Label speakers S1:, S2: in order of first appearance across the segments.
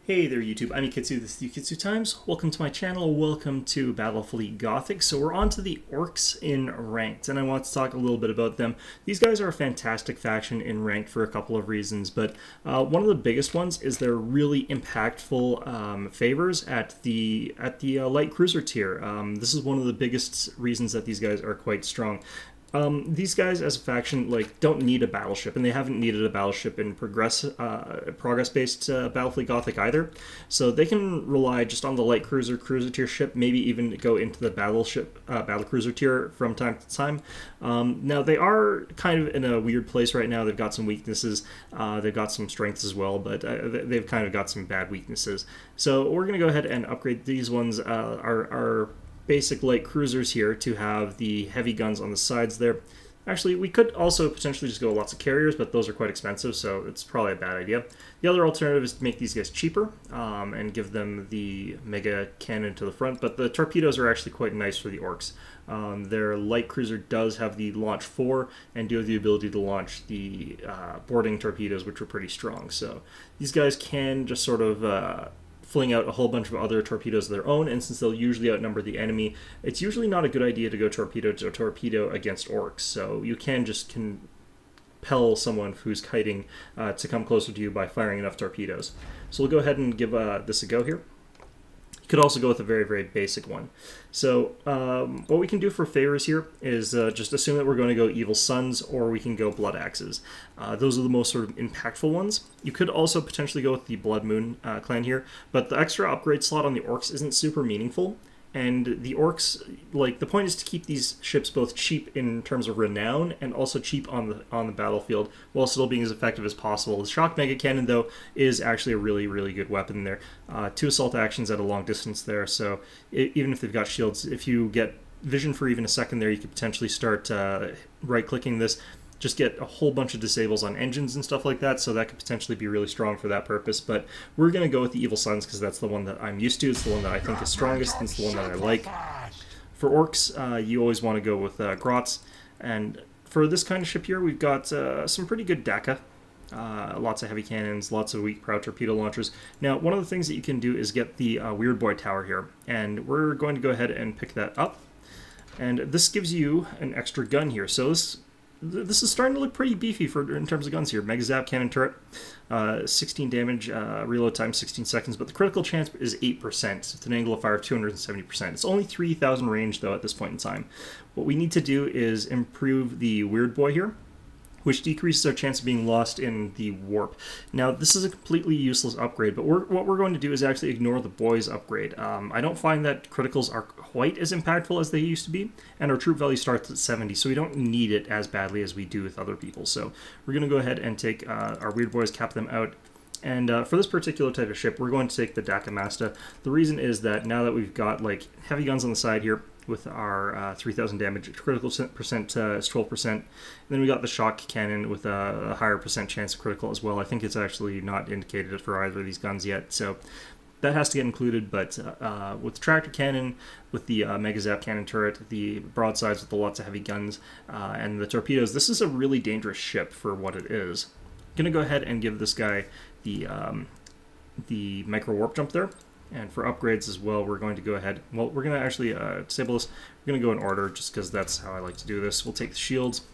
S1: Hey there YouTube, I'm Yukitsu, this is Yukitsu Times. Welcome to my channel, welcome to Battlefleet Gothic. So we're on to the Orks in Ranked, and I want to talk a little bit about them. These guys are a fantastic faction in Ranked for a couple of reasons, but one of the biggest ones is their really impactful favors at the light cruiser tier. This is one of the biggest reasons that these guys are quite strong. These guys, as a faction, don't need a battleship, and they haven't needed a battleship in progress-based Battlefleet Gothic either. So they can rely just on the light cruiser tier ship, maybe even go into the battlecruiser tier from time to time. Now they are kind of in a weird place right now. They've got some weaknesses, they've got some strengths as well, but they've kind of got some bad weaknesses. So we're going to go ahead and upgrade these ones. Our basic light cruisers here to have the heavy guns on the sides there. Actually, we could also potentially just go lots of carriers, but those are quite expensive, so it's probably a bad idea. The other alternative is to make these guys cheaper and give them the mega cannon to the front, but the torpedoes are actually quite nice for the Orks. Their light cruiser does have the launch 4 and do have the ability to launch the boarding torpedoes, which are pretty strong. So these guys can just sort of fling out a whole bunch of other torpedoes of their own, and since they'll usually outnumber the enemy, it's usually not a good idea to go torpedo to torpedo against Orks, so you can just compel someone who's kiting to come closer to you by firing enough torpedoes. So we'll go ahead and give this a go here. You could also go with a very, very basic one. So what we can do for favors here is just assume that we're going to go Evil Sons, or we can go Blood Axes. Those are the most sort of impactful ones. You could also potentially go with the Blood Moon clan here, but the extra upgrade slot on the Orks isn't super meaningful. And the Orks, the point is to keep these ships both cheap in terms of renown and also cheap on the battlefield while still being as effective as possible. The Shock Mega Cannon, though, is actually a really, really good weapon there. 2 assault actions at a long distance there, so even if they've got shields, if you get vision for even a second there, you could potentially start right-clicking this. Just get a whole bunch of disables on engines and stuff like that, so that could potentially be really strong for that purpose. But we're going to go with the Evil Sons because that's the one that I'm used to. It's the one that I think is strongest, and it's the one that I like. For Orks, you always want to go with Grots. And for this kind of ship here, we've got some pretty good DACA. Lots of heavy cannons, lots of weak prow torpedo launchers. Now, one of the things that you can do is get the Weird Boy Tower here, and we're going to go ahead and pick that up. And this gives you an extra gun here. So this is starting to look pretty beefy in terms of guns here. Mega Zap cannon turret, 16 damage, reload time 16 seconds, but the critical chance is 8%. It's an angle of fire of 270%. It's only 3,000 range, though, at this point in time. What we need to do is improve the Weird Boy here, which decreases our chance of being lost in the warp. Now, this is a completely useless upgrade, but what we're going to do is actually ignore the boys upgrade. I don't find that criticals are quite as impactful as they used to be, and our troop value starts at 70, so we don't need it as badly as we do with other people. So we're going to go ahead and take our weird boys, cap them out. And for this particular type of ship, we're going to take the Daka Masta. The reason is that now that we've got heavy guns on the side here, with our 3,000 damage, critical percent is 12%. And then we got the shock cannon with a higher percent chance of critical as well. I think it's actually not indicated for either of these guns yet, so that has to get included. But with the tractor cannon, with the Mega Zap cannon turret, the broadsides with the lots of heavy guns, and the torpedoes, this is a really dangerous ship for what it is. I'm going to go ahead and give this guy the micro warp jump there. And for upgrades as well, we're going to go ahead. Well, we're going to actually disable this. We're going to go in order just because that's how I like to do this. We'll take the shields.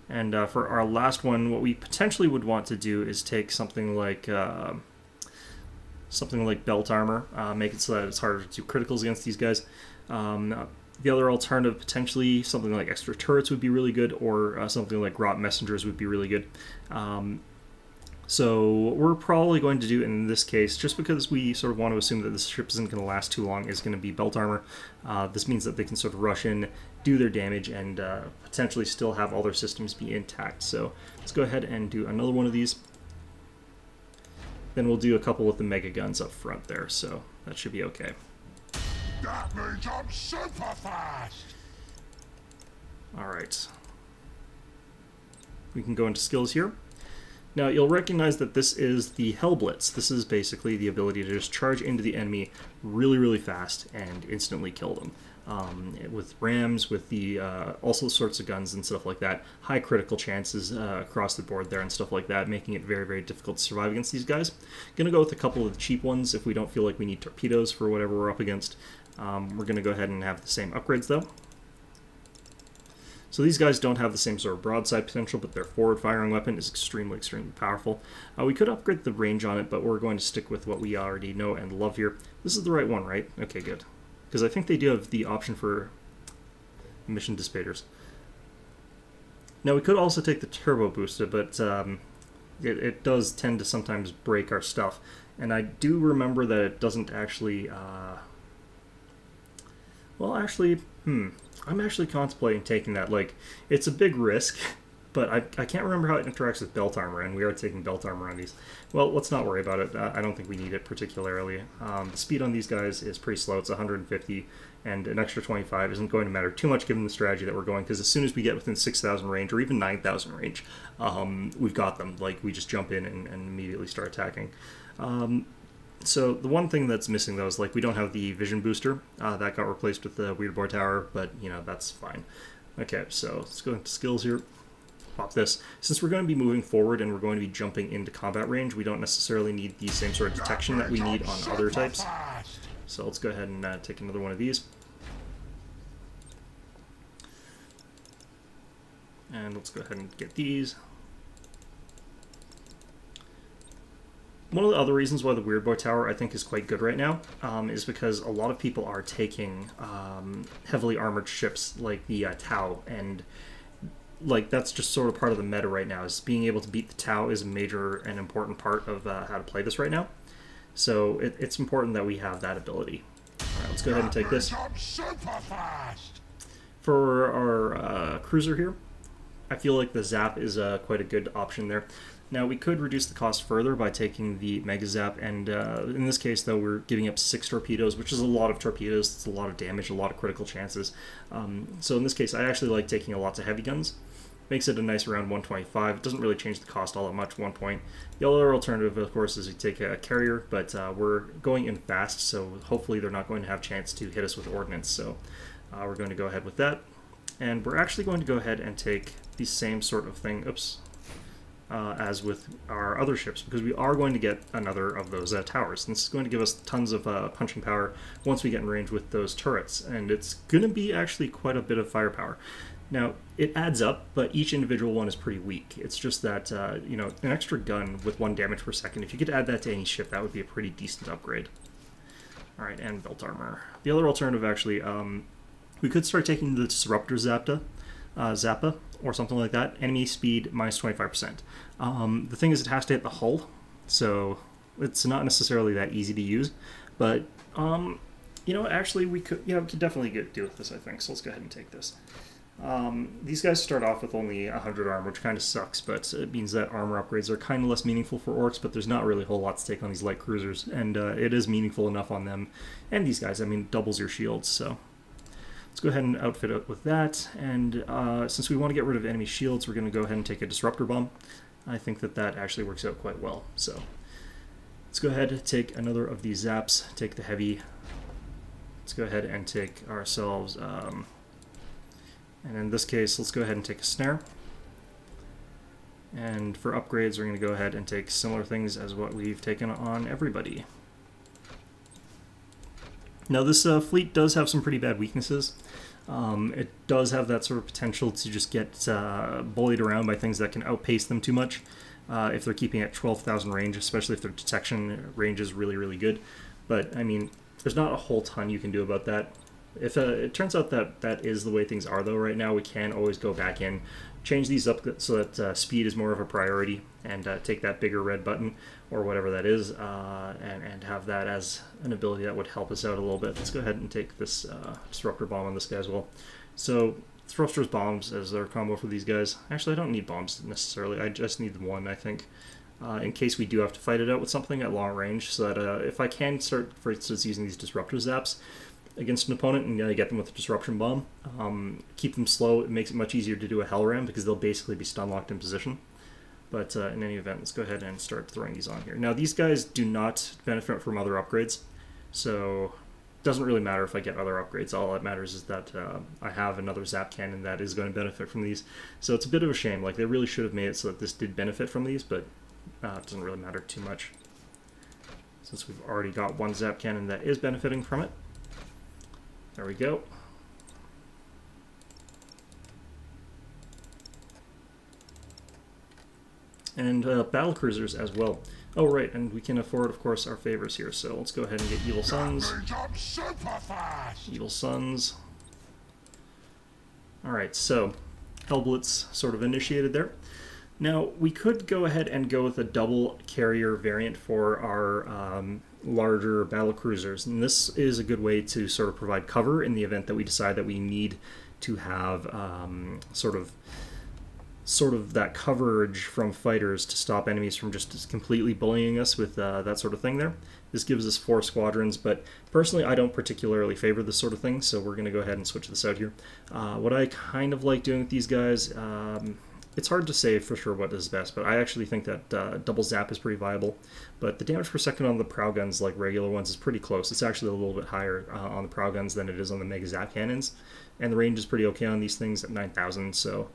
S1: And for our last one, what we potentially would want to do is take something like belt armor, make it so that it's harder to do criticals against these guys. The other alternative, potentially something like extra turrets would be really good, or something like Grot Messengers would be really good. So what we're probably going to do in this case, just because we sort of want to assume that this ship isn't going to last too long, is going to be belt armor. This means that they can sort of rush in, do their damage, and potentially still have all their systems be intact. So let's go ahead and do another one of these. Then we'll do a couple with the mega guns up front there, so that should be okay.
S2: That means I'm super fast!
S1: Alright. We can go into skills here. Now, you'll recognize that this is the Hell Blitz. This is basically the ability to just charge into the enemy really, really fast and instantly kill them. with rams, with the all sorts of guns and stuff like that. High critical chances across the board there and stuff like that, making it very, very difficult to survive against these guys. Gonna go with a couple of the cheap ones if we don't feel like we need torpedoes for whatever we're up against. We're gonna go ahead and have the same upgrades though. So these guys don't have the same sort of broadside potential, but their forward-firing weapon is extremely, extremely powerful. We could upgrade the range on it, but we're going to stick with what we already know and love here. This is the right one, right? Okay, good. Because I think they do have the option for mission dissipators. Now, we could also take the turbo booster, but it does tend to sometimes break our stuff. And I do remember that it doesn't actually... Well, actually, I'm actually contemplating taking that. Like, it's a big risk, but I can't remember how it interacts with belt armor, and we are taking belt armor on these. Well, let's not worry about it. I don't think we need it particularly. The speed on these guys is pretty slow. It's 150, and an extra 25 isn't going to matter too much given the strategy that we're going, because as soon as we get within 6,000 range, or even 9,000 range, we've got them. Like, we just jump in and immediately start attacking. So the one thing that's missing, though, is like we don't have the vision booster. That got replaced with the weird boy tower, but, you know, that's fine. Okay, so let's go into skills here. Pop this. Since we're going to be moving forward and we're going to be jumping into combat range, we don't necessarily need the same sort of detection that we need on other types. So let's go ahead and take another one of these. And let's go ahead and get these. One of the other reasons why the Weird Boy Tower I think is quite good right now is because a lot of people are taking heavily armored ships like the Tau, and like that's just sort of part of the meta right now. Is being able to beat the Tau is a major and important part of how to play this right now. So it's important that we have that ability. All right, let's go ahead and take this. For our cruiser here, I feel like the Zap is quite a good option there. Now, we could reduce the cost further by taking the Mega Zap, and in this case, though, we're giving up 6 torpedoes, which is a lot of torpedoes. It's a lot of damage, a lot of critical chances. So in this case, I actually like taking a lot of heavy guns. Makes it a nice around 125. It doesn't really change the cost all that much, 1 point. The other alternative, of course, is we take a carrier, but we're going in fast, so hopefully they're not going to have a chance to hit us with ordnance. So we're going to go ahead with that. And we're actually going to go ahead and take the same sort of thing. Oops. As with our other ships, because we are going to get another of those towers. And this is going to give us tons of punching power once we get in range with those turrets, and it's going to be actually quite a bit of firepower. Now, it adds up, but each individual one is pretty weak. It's just that, you know, an extra gun with 1 damage per second, if you could add that to any ship, that would be a pretty decent upgrade. Alright, and belt armor. The other alternative, actually, we could start taking the Disruptor Zappa, or something like that. Enemy speed minus 25%. The thing is, it has to hit the hull, so it's not necessarily that easy to use. But you know, actually, we could definitely do with this, I think. So let's go ahead and take this. These guys start off with only 100 armor, which kind of sucks, but it means that armor upgrades are kind of less meaningful for Orks, but there's not really a whole lot to take on these light cruisers, and it is meaningful enough on them. And these guys, I mean, doubles your shields, so... Let's go ahead and outfit it with that, and since we want to get rid of enemy shields, we're going to go ahead and take a Disruptor Bomb. I think that that actually works out quite well. So let's go ahead and take another of these Zaaps, take the heavy. Let's go ahead and take ourselves, and in this case, let's go ahead and take a Snare. And for upgrades, we're going to go ahead and take similar things as what we've taken on everybody. Now, this fleet does have some pretty bad weaknesses. It does have that sort of potential to just get bullied around by things that can outpace them too much if they're keeping at 12,000 range, especially if their detection range is really, really good. But, I mean, there's not a whole ton you can do about that. If it turns out that that is the way things are, though, right now, we can always go back in, change these up so that speed is more of a priority, and take that bigger red button, or whatever that is, and have that as an ability that would help us out a little bit. Let's go ahead and take this Disruptor Bomb on this guy as well. So, thrusters bombs as their combo for these guys. Actually, I don't need bombs necessarily, I just need the one, I think, in case we do have to fight it out with something at long range, so that if I can start, for instance, using these Disruptor Zaps against an opponent and get them with a Disruption Bomb, keep them slow. It makes it much easier to do a Hell Ram because they'll basically be stun locked in position. But in any event, let's go ahead and start throwing these on here. Now, these guys do not benefit from other upgrades, so doesn't really matter if I get other upgrades. All that matters is that I have another Zap cannon that is going to benefit from these. So it's a bit of a shame. Like, they really should have made it so that this did benefit from these, but it doesn't really matter too much, since we've already got one Zap cannon that is benefiting from it. There we go. And battlecruisers as well. Oh, right, and we can afford, of course, our favors here. So let's go ahead and get Evil Sons. Evil Sons. Alright, so Hellblitz sort of initiated there. Now, we could go ahead and go with a double carrier variant for our larger battlecruisers. And this is a good way to sort of provide cover in the event that we decide that we need to have sort of that coverage from fighters to stop enemies from just completely bullying us with that sort of thing there. This gives us 4 squadrons, but personally I don't particularly favor this sort of thing, so we're going to go ahead and switch this out here. What I kind of like doing with these guys, it's hard to say for sure what is best, but I actually think that double zap is pretty viable. But the damage per second on the prow guns, like regular ones, is pretty close. It's actually a little bit higher on the prow guns than it is on the mega zap cannons, and the range is pretty okay on these things at 9,000, so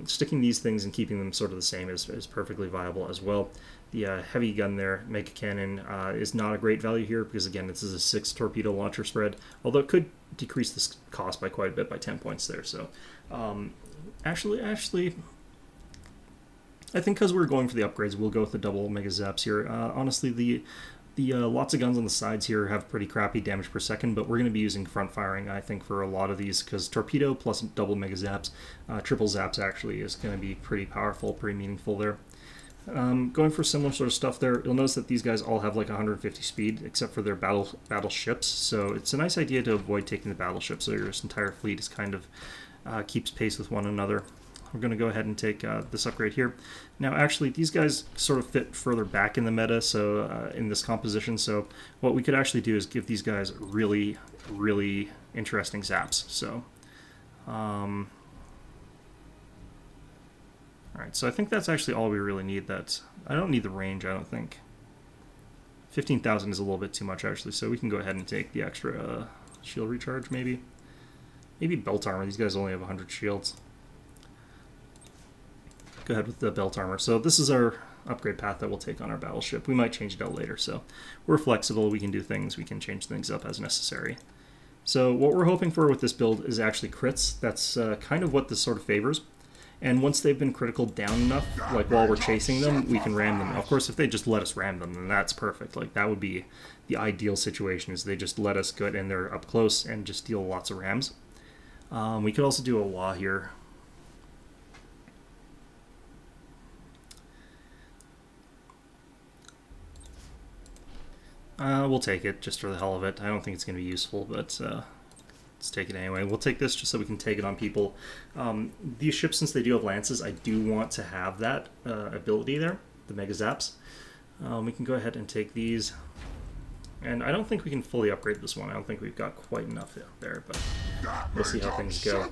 S1: sticking these things and keeping them sort of the same is perfectly viable as well. The heavy gun there, Mega Cannon, is not a great value here because, again, this is a 6 torpedo launcher spread, although it could decrease this cost by quite a bit, by 10 points there. So actually, I think because we're going for the upgrades, we'll go with the double Mega Zaps here. Honestly, the lots of guns on the sides here have pretty crappy damage per second, but we're going to be using front firing, I think, for a lot of these, because torpedo plus double Mega Zaps, triple Zaps actually, is going to be pretty powerful, pretty meaningful there. Going for similar sort of stuff there, you'll notice that these guys all have like 150 speed, except for their battleships, so it's a nice idea to avoid taking the battleships, so your entire fleet is kind of keeps pace with one another. We're going to go ahead and take this upgrade here. Now, actually, these guys sort of fit further back in the meta, so in this composition. So what we could actually do is give these guys really, really interesting zaps. So, all right. So I think that's actually all we really need. I don't need the range. I don't think 15,000 is a little bit too much actually. So we can go ahead and take the extra shield recharge, maybe belt armor. These guys only have 100 shields. Go ahead with the belt armor. So this is our upgrade path that we'll take on our battleship. We might change it out later, so we're flexible. We can do things. We can change things up as necessary. So what we're hoping for with this build is actually crits. That's kind of what this sort of favors. And once they've been critical down enough, like while we're chasing them, we can ram them. Of course, if they just let us ram them, then that's perfect. Like, that would be the ideal situation, is they just let us get in there up close and just deal lots of rams. We could also do a wah here. We'll take it just for the hell of it. I don't think it's going to be useful, but let's take it anyway. We'll take this just so we can take it on people. These ships, since they do have lances, I do want to have that ability there, the Mega Zaps. We can go ahead and take these. And I don't think we can fully upgrade this one. I don't think we've got quite enough out there, but we'll see how things go.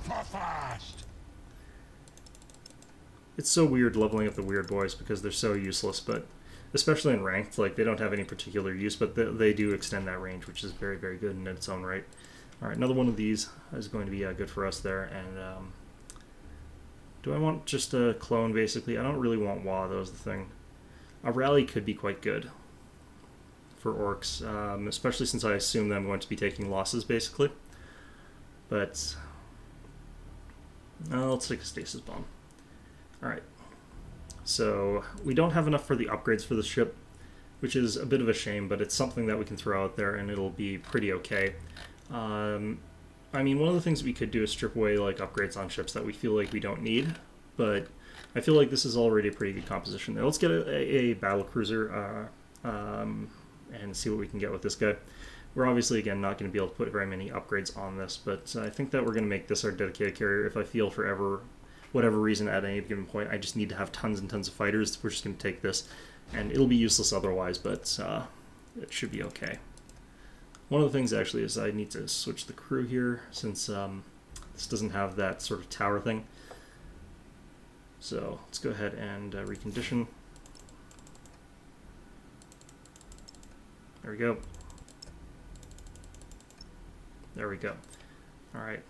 S1: It's so weird leveling up the weird boys because they're so useless, but especially in ranked, like, they don't have any particular use, but they do extend that range, which is very, very good in its own right. Alright, another one of these is going to be good for us there, and do I want just a clone, basically? I don't really want Wah, though, is the thing. A rally could be quite good for Orks, especially since I assume that I'm going to be taking losses, basically. But let's take a stasis bomb. Alright. So we don't have enough for the upgrades for the ship, which is a bit of a shame, but it's something that we can throw out there and it'll be pretty okay. I mean, one of the things we could do is strip away like upgrades on ships that we feel like we don't need, but I feel like this is already a pretty good composition there. Let's get a battlecruiser and see what we can get with this guy. We're obviously, again, not going to be able to put very many upgrades on this, but I think that we're going to make this our dedicated carrier if I feel for whatever reason at any given point I just need to have tons and tons of fighters. We're just going to take this, and it'll be useless otherwise, but it should be okay. One of the things actually is I need to switch the crew here since this doesn't have that sort of tower thing. So let's go ahead and recondition. There we go. There we go. All right.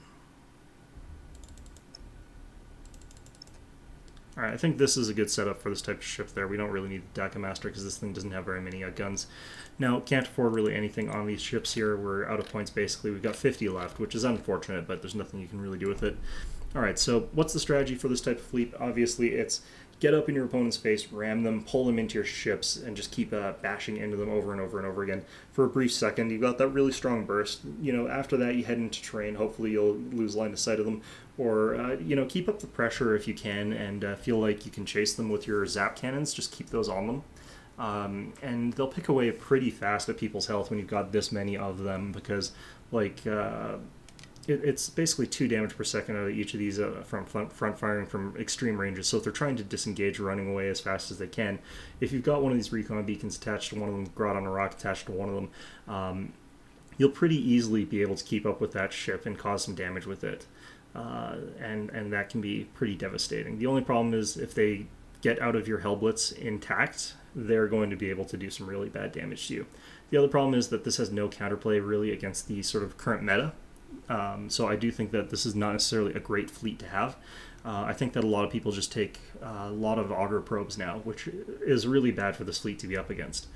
S1: All right, I think this is a good setup for this type of ship there. We don't really need the Daka Master because this thing doesn't have very many guns. Now, can't afford really anything on these ships here. We're out of points basically. We've got 50 left, which is unfortunate, but there's nothing you can really do with it. All right, so what's the strategy for this type of fleet? Obviously, it's get up in your opponent's face, ram them, pull them into your ships, and just keep bashing into them over and over and over again. For a brief second, you've got that really strong burst. You know, after that, you head into terrain. Hopefully, you'll lose line of sight of them. Or, you know, keep up the pressure if you can and feel like you can chase them with your Zap cannons. Just keep those on them. And they'll pick away pretty fast at people's health when you've got this many of them because, like... it's basically 2 damage per second out of each of these from front firing from extreme ranges. So if they're trying to disengage, running away as fast as they can, if you've got one of these recon beacons attached to one of them, Groton or Rock attached to one of them, you'll pretty easily be able to keep up with that ship and cause some damage with it. And that can be pretty devastating. The only problem is if they get out of your Hellblitz intact, they're going to be able to do some really bad damage to you. The other problem is that this has no counterplay really against the sort of current meta. So I do think that this is not necessarily a great fleet to have. I think that a lot of people just take a lot of auger probes now, which is really bad for this fleet to be up against,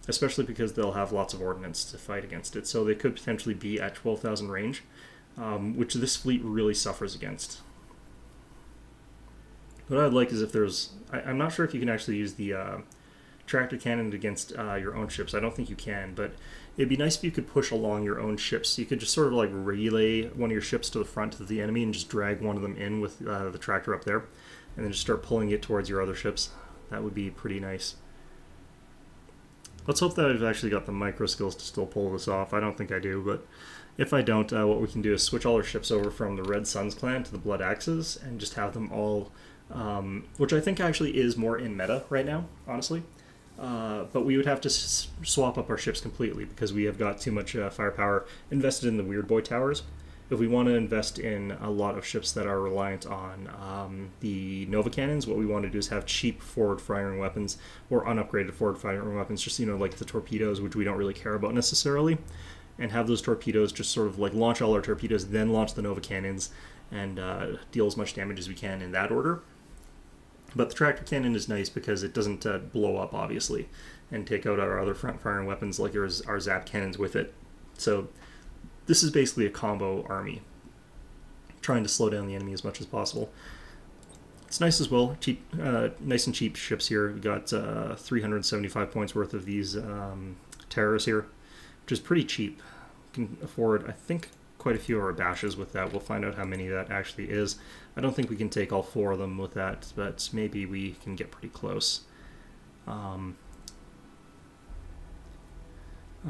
S1: especially because they'll have lots of ordnance to fight against it. So they could potentially be at 12,000 range, which this fleet really suffers against. What I'd like is if there's... I'm not sure if you can actually use the tractor cannon against your own ships. I don't think you can, but it'd be nice if you could push along your own ships. You could just sort of like relay one of your ships to the front of the enemy and just drag one of them in with the tractor up there, and then just start pulling it towards your other ships. That would be pretty nice. Let's hope that I've actually got the micro skills to still pull this off. I don't think I do, but if I don't, what we can do is switch all our ships over from the Red Suns clan to the Blood Axes and just have them all, which I think actually is more in meta right now, honestly. But we would have to swap up our ships completely because we have got too much firepower invested in the Weird Boy towers. If we want to invest in a lot of ships that are reliant on the Nova cannons, what we want to do is have cheap forward firing weapons or unupgraded forward firing weapons, just, you know, like the torpedoes, which we don't really care about necessarily, and have those torpedoes just sort of like launch all our torpedoes, then launch the Nova cannons and deal as much damage as we can in that order. But the tractor cannon is nice because it doesn't blow up, obviously, and take out our other front-firing weapons like our Zap cannons with it. So this is basically a combo army, trying to slow down the enemy as much as possible. It's nice as well, cheap, nice and cheap ships here. We got 375 points worth of these terrors here, which is pretty cheap. We can afford, I think, quite a few of our bashes with that. We'll find out how many that actually is. I don't think we can take all 4 of them with that, but maybe we can get pretty close.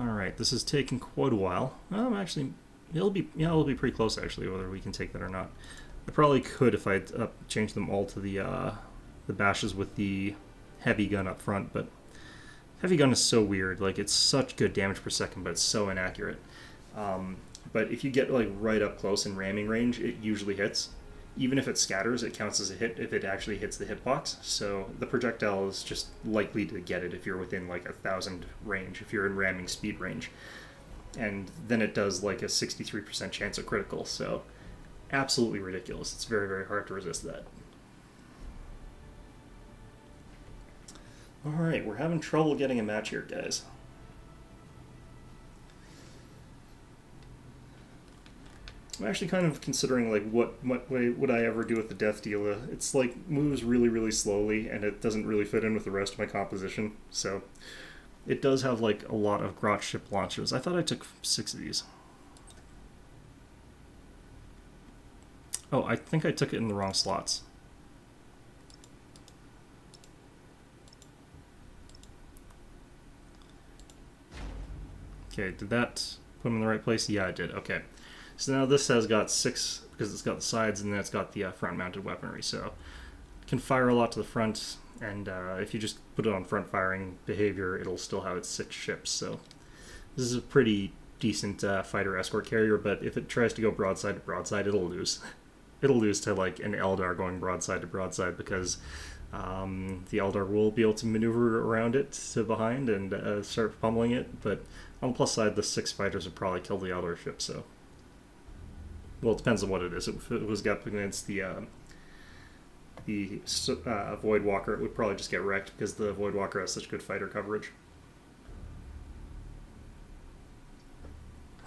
S1: Alright, this is taking quite a while. Actually, it'll be pretty close actually, whether we can take that or not. I probably could if I changed them all to the bashes with the heavy gun up front, but heavy gun is so weird. Like, it's such good damage per second, but it's so inaccurate. But if you get like right up close in ramming range, it usually hits. Even if it scatters, it counts as a hit if it actually hits the hitbox. So the projectile is just likely to get it if you're within like 1,000 range, if you're in ramming speed range. And then it does like a 63% chance of critical. So absolutely ridiculous. It's very, very hard to resist that. Alright, we're having trouble getting a match here, guys. I'm actually kind of considering like what way would I ever do with the Death Dealer. It's like moves really, really slowly, and it doesn't really fit in with the rest of my composition. So it does have like a lot of Grot ship launches. I thought I took 6 of these. Oh, I think I took it in the wrong slots. Okay, did that put them in the right place? Yeah, I did. Okay. So now this has got 6, because it's got the sides, and then it's got the front-mounted weaponry. So it can fire a lot to the front, and if you just put it on front-firing behavior, it'll still have its 6 ships. So this is a pretty decent fighter escort carrier, but if it tries to go broadside to broadside, it'll lose. It'll lose to like an Eldar going broadside to broadside, because the Eldar will be able to maneuver around it to behind and start pummeling it. But on the plus side, the 6 fighters would probably kill the Eldar ship, so Well, it depends on what it is. If it was up against the Void Walker, it would probably just get wrecked because the Void Walker has such good fighter coverage.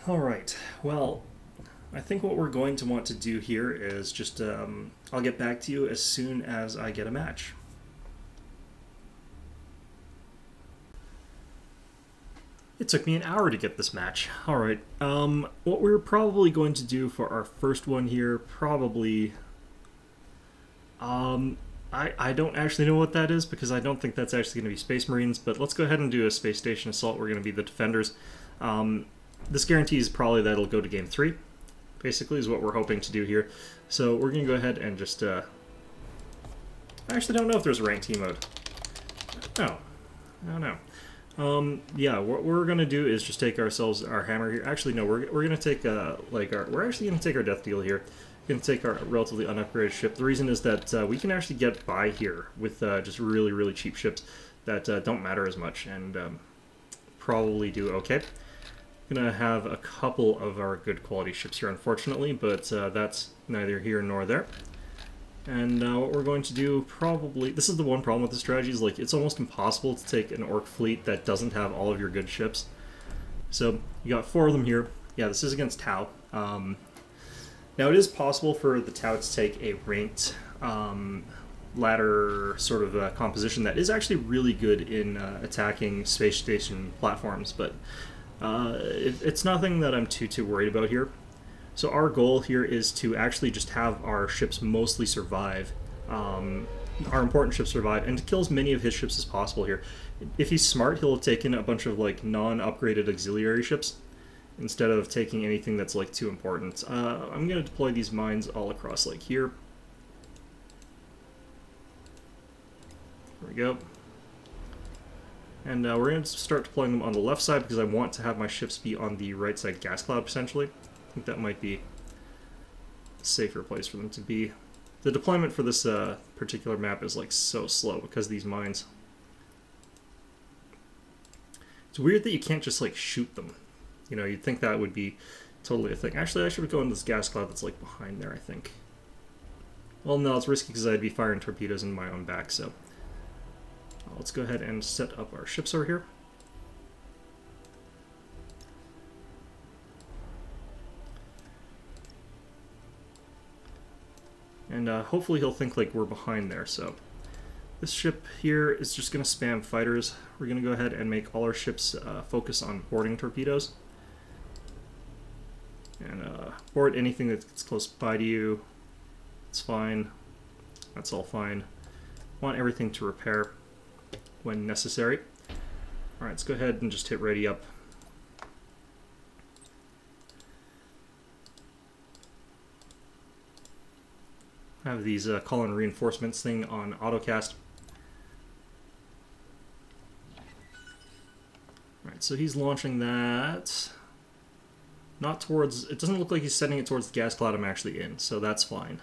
S1: Alright, well, I think what we're going to want to do here is just, I'll get back to you as soon as I get a match. It took me an hour to get this match. Alright, what we're probably going to do for our first one here, probably... I don't actually know what that is, because I don't think that's actually going to be Space Marines, but let's go ahead and do a Space Station Assault. We're going to be the defenders. This guarantees probably that it'll go to Game 3, basically, is what we're hoping to do here. So we're going to go ahead and just... I actually don't know if there's a ranked team mode. No. I don't know. Yeah, what we're gonna do is just take ourselves our hammer here. Actually, no, we're gonna take we're actually gonna take our death deal here. We're gonna take our relatively unupgraded ship. The reason is that we can actually get by here with just really cheap ships that don't matter as much and probably do okay. Gonna have a couple of our good quality ships here, unfortunately, but that's neither here nor there. And what we're going to do probably... This is the one problem with the strategy, is like it's almost impossible to take an Orc fleet that doesn't have all of your good ships. So you got 4 of them here. Yeah, this is against Tau. Now it is possible for the Tau to take a ranked ladder sort of composition that is actually really good in attacking space station platforms, but it's nothing that I'm too worried about here. So our goal here is to actually just have our ships mostly survive, our important ships survive, and to kill as many of his ships as possible here. If he's smart, he'll have taken a bunch of like non-upgraded auxiliary ships instead of taking anything that's like too important. I'm going to deploy these mines all across like here. There we go. And we're going to start deploying them on the left side because I want to have my ships be on the right side gas cloud potentially. I think that might be a safer place for them to be. The deployment for this particular map is like so slow because of these mines. It's weird that you can't just like shoot them. You know, you'd think that would be totally a thing. Actually, I should go into this gas cloud that's like behind there, I think. Well, no, it's risky because I'd be firing torpedoes in my own back, so... let's go ahead and set up our ships over here. And hopefully he'll think like we're behind there, so... This ship here is just going to spam fighters. We're going to go ahead and make all our ships focus on boarding torpedoes. And board anything that's close by to you. It's fine. That's all fine. Want everything to repair when necessary. Alright, let's go ahead and just hit ready up. Have these call-in reinforcements thing on autocast. Alright, so he's launching that. Not towards... It doesn't look like he's sending it towards the gas cloud I'm actually in, so that's fine.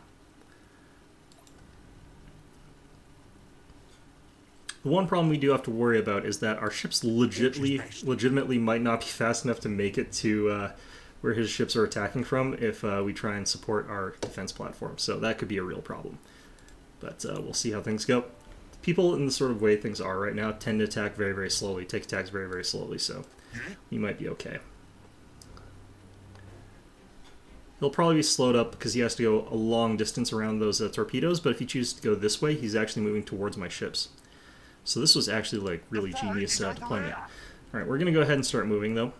S1: The one problem we do have to worry about is that our ships legitimately might not be fast enough to make it to where his ships are attacking from if we try and support our defense platform. So that could be a real problem. But we'll see how things go. People in the sort of way things are right now tend to attack very slowly, take attacks very slowly, so you might be okay. He'll probably be slowed up because he has to go a long distance around those torpedoes, but if he chooses to go this way, he's actually moving towards my ships. So this was actually like really genius deployment. Alright, we're going to go ahead and start moving though.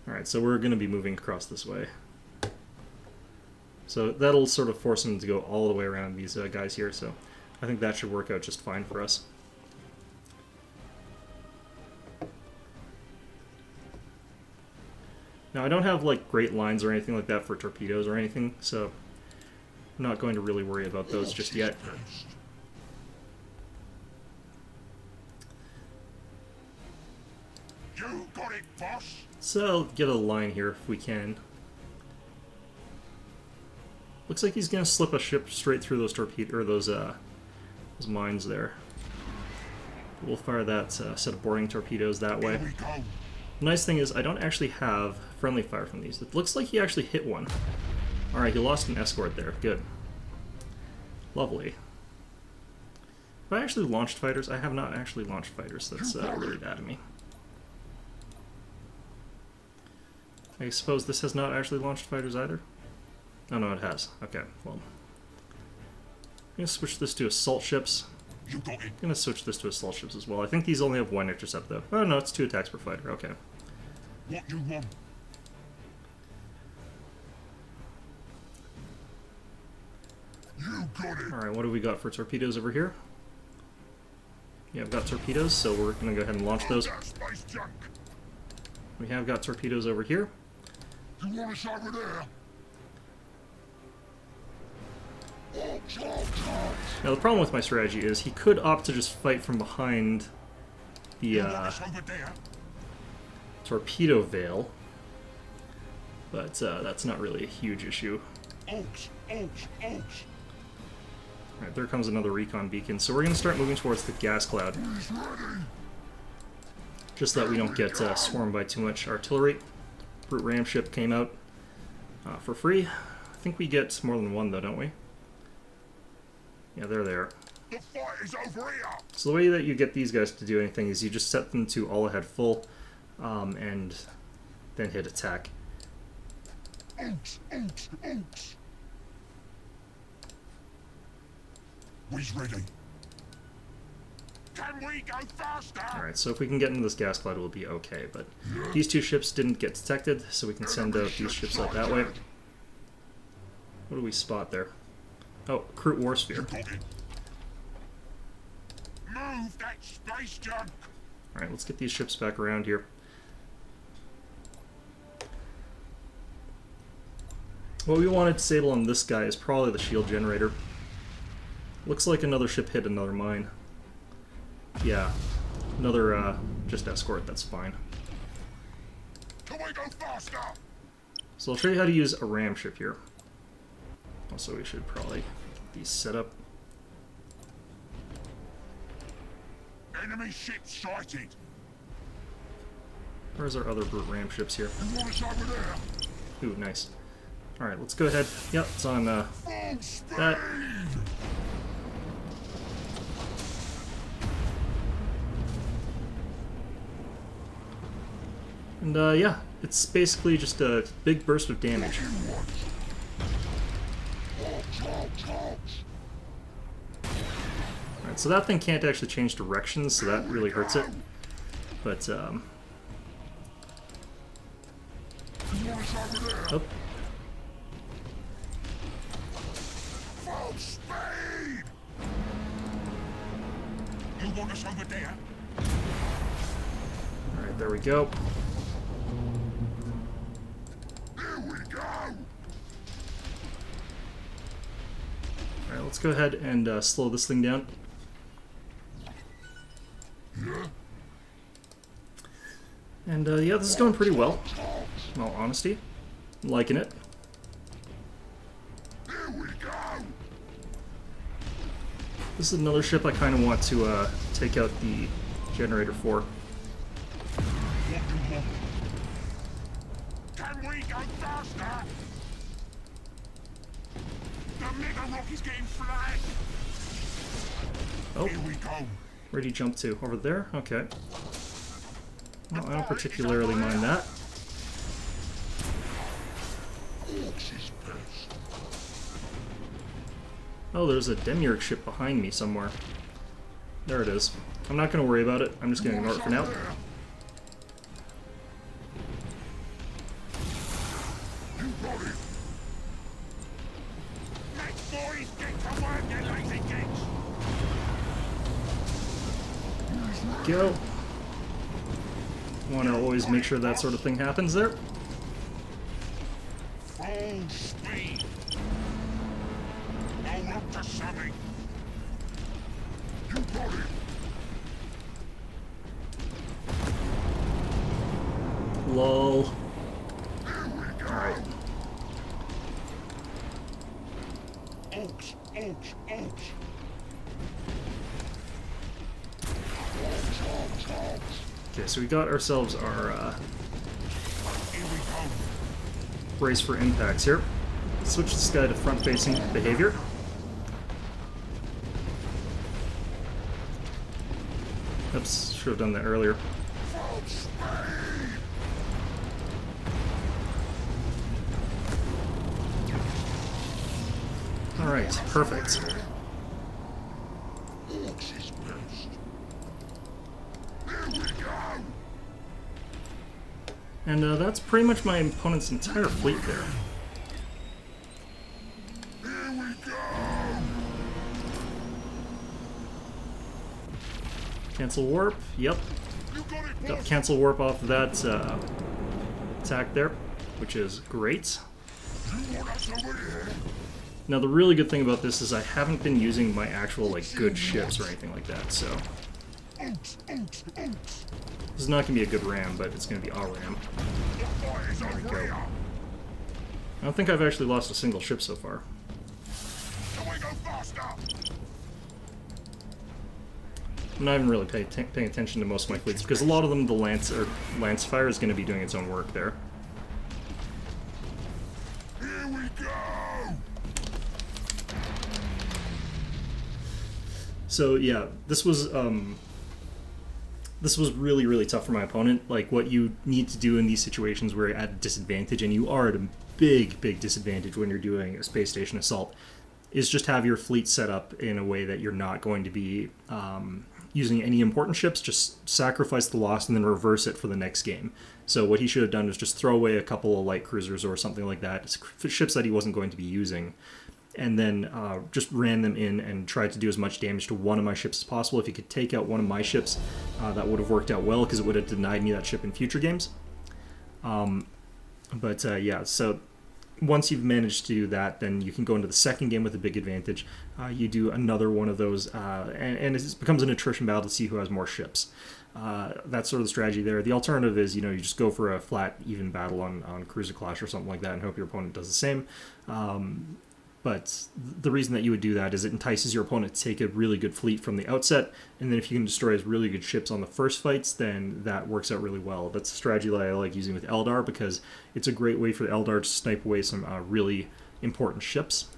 S1: Alright, so we're going to be moving across this way. So that'll sort of force him to go all the way around these guys here, so I think that should work out just fine for us. Now I don't have like great lines or anything like that for torpedoes or anything, so I'm not going to really worry about those just yet.
S2: You got it, boss.
S1: So get a line here if we can. Looks like he's gonna slip a ship straight through those torpedoes or those mines there. We'll fire that set of boarding torpedoes that way.
S2: Here we go.
S1: The nice thing is I don't actually have friendly fire from these. It looks like he actually hit one. Alright, he lost an escort there. Good. Lovely. Have I actually launched fighters? I have not actually launched fighters. That's really bad of me. I suppose this has not actually launched fighters either? Oh no, it has. Okay, well. I'm going to switch this to assault ships.
S2: You got it.
S1: I'm going to switch this to assault ships as well. I think these only have 1 intercept though. Oh no, it's 2 attacks per fighter. Okay.
S2: What you want? You got it.
S1: Alright, what do we got for torpedoes over here? Yeah, I've got torpedoes, so we're going to go ahead and launch those.
S2: That space junk.
S1: We have got torpedoes over here.
S2: You want us over there? Orks, orks, orks.
S1: Now the problem with my strategy is he could opt to just fight from behind the
S2: You want us over there?
S1: torpedo veil, but that's not really a huge issue.
S2: Orks, orks, orks.
S1: Alright, there comes another recon beacon, so we're going to start moving towards the gas cloud,
S2: He's ready.
S1: just so that we don't get swarmed by too much artillery. Brute ram ship came out for free. I think we get more than 1 though, don't we? Yeah, there they are.
S2: The fight is over here.
S1: So the way that you get these guys to do anything is you just set them to all ahead full, and then hit attack.
S2: Orks, orks, orks. We's ready. Can we go faster?
S1: Alright, so if we can get into this gas cloud, we'll be okay, but these 2 ships didn't get detected, so we can send out these ships out that way. What do we spot there? Oh, Crute War
S2: You
S1: Sphere.
S2: got it. Move that space junk.
S1: Alright, let's get these ships back around here. What we want to disable on this guy is probably the shield generator. Looks like another ship hit another mine. Yeah, another just escort, that's fine.
S2: Can we go faster?
S1: So I'll show you how to use a ram ship here. Also, we should probably get these set up.
S2: Enemy ship sighted.
S1: Where's our other brute ram ships here?
S2: You want us over there?
S1: Ooh, nice. Alright, let's go ahead. Yep, it's on
S2: Full speed.
S1: that. And yeah, it's basically just a big burst of damage. Alright, so that thing can't actually change directions, so that really hurts it. But,
S2: You want us over there?
S1: oh,
S2: Full speed. You want us over there?
S1: alright, there we go.
S2: Here we go.
S1: Alright, let's go ahead and slow this thing down.
S2: Yeah.
S1: And yeah, this is going pretty well, in all honesty. I'm liking it.
S2: Here we go.
S1: This is another ship I kind of want to take out the generator for.
S2: What you want? Can we go faster? The mega rock is getting flagged.
S1: Oh,
S2: Here we go.
S1: where'd he jump to? Over there? Okay. Well, I don't particularly mind that.
S2: Orks is best.
S1: Oh, there's a Demiurge ship behind me somewhere. There it is. I'm not going to worry about it. I'm just going to ignore it for now.
S2: You got it. Let's boys get to work, you lazy geeks.
S1: Go. Want to always make sure that sort of thing happens there.
S2: Full speed. Hold up to something. You got it.
S1: Lol.
S2: Here we go.
S1: Alright.
S2: Orks, orks, orks.
S1: Okay, so we got ourselves our
S2: Here we go.
S1: brace for impacts here. Switch this guy to front-facing behavior. Oops, should have done that earlier.
S2: Full speed.
S1: Alright, perfect.
S2: Orks is best. Here we go.
S1: And that's pretty much my opponent's entire fleet there.
S2: Here we go.
S1: Cancel warp, yep.
S2: You got it,
S1: Got
S2: boss.
S1: cancel warp off of that attack there, which is great.
S2: You want us over here?
S1: Now the really good thing about this is I haven't been using my actual like good ships or anything like that, so
S2: Orks, Orks, Orks.
S1: this is not going to be a good ram, but it's going to be our ram.
S2: The fight is over
S1: go.
S2: here.
S1: I don't think I've actually lost a single ship so far.
S2: Can we go faster?
S1: I'm not even really paying attention to most of my fleets because a lot of them, the lance fire is going to be doing its own work there.
S2: Here we go.
S1: So yeah, this was really, really tough for my opponent. Like, what you need to do in these situations where you're at a disadvantage, and you are at a big, big disadvantage when you're doing a space station assault, is just have your fleet set up in a way that you're not going to be using any important ships. Just sacrifice the loss and then reverse it for the next game. So what he should have done was just throw away a couple of light cruisers or something like that, ships that he wasn't going to be using, and then just ran them in and tried to do as much damage to one of my ships as possible. If he could take out one of my ships, that would have worked out well because it would have denied me that ship in future games. Yeah, so once you've managed to do that, then you can go into the second game with a big advantage. You do another one of those, and it becomes an attrition battle to see who has more ships. That's sort of the strategy there. The alternative is, you just go for a flat, even battle on Cruiser Clash or something like that and hope your opponent does the same. But the reason that you would do that is it entices your opponent to take a really good fleet from the outset, and then if you can destroy his really good ships on the first fights, then that works out really well. That's a strategy that I like using with Eldar because it's a great way for the Eldar to snipe away some really important ships.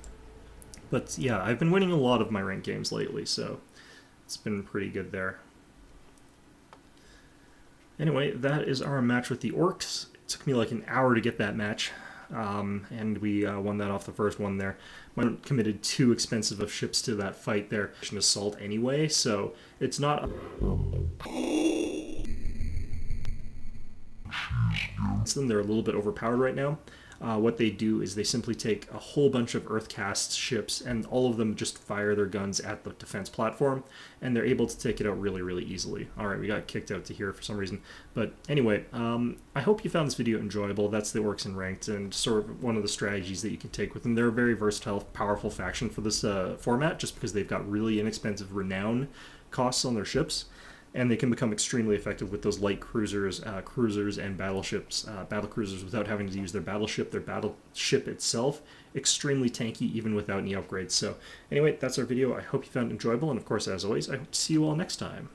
S1: But yeah, I've been winning a lot of my ranked games lately, so it's been pretty good there. Anyway, that is our match with the Orks. It took me like an hour to get that match. And we won that off the first one there. I committed too expensive of ships to that fight there. An assault anyway, so it's not. They're a little bit overpowered right now. What they do is they simply take a whole bunch of Earthcast ships, and all of them just fire their guns at the defense platform, and they're able to take it out really, really easily. Alright, we got kicked out to here for some reason. But anyway, I hope you found this video enjoyable. That's the Orks in Ranked, and sort of one of the strategies that you can take with them. They're a very versatile, powerful faction for this format, just because they've got really inexpensive renown costs on their ships. And they can become extremely effective with those light cruisers, cruisers, and battleships, battlecruisers, without having to use their battleship itself. Extremely tanky, even without any upgrades. So anyway, that's our video. I hope you found it enjoyable, and of course, as always, I hope to see you all next time.